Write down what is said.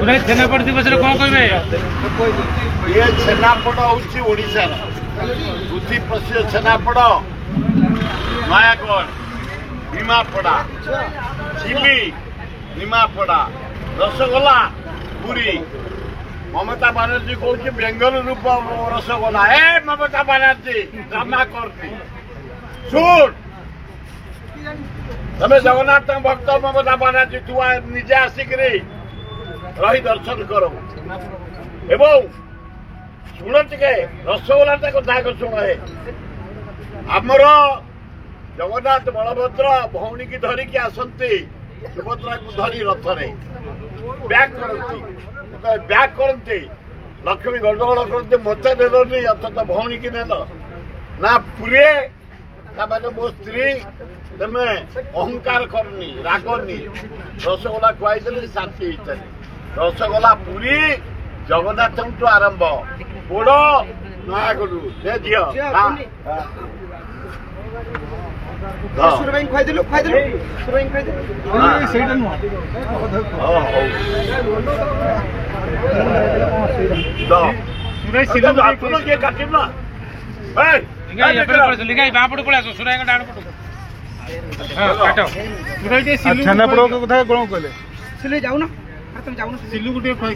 छेनापोड़ दिवस कौन कहे ये छेनापोड़ हूँ ओडिशार बुद्धि प्रसिद्ध छेनापोड़ नयागढ़ निमापड़ा चिली निमापड़ा रसगोला पुरी ममता बानर्जी कौन बेंगलुरु रसगोला ए ममता बानर्जी ड्रामा करती शुण तमें जगन्नाथ भक्त ममता बानर्जी तू निजे आसिक रही दर्शन कर शुण टे रसगोला कथा शुण है आमर जगन्नाथ बलभद्र भौणी की धरिकी आसती सुभद्रा को धरी रथ रे बैक करती लक्ष्मी गंडगोल करते मत देनी अर्थात भौणी की नेल ना पुरे ना मैंने मो स्त्री तमें अहंकार करनी रागनी रसगोला खुआई शांति रसगोला पुरी जगन्नाथ टू आरंभ बोड़ नयागढ़ झील सुरबाई खुआईदेलु सुरबाई छेनापोड़ कथा कौन कहले सिले जाऊ ना तुम जाऊ ना सिल्लू गोटे भाई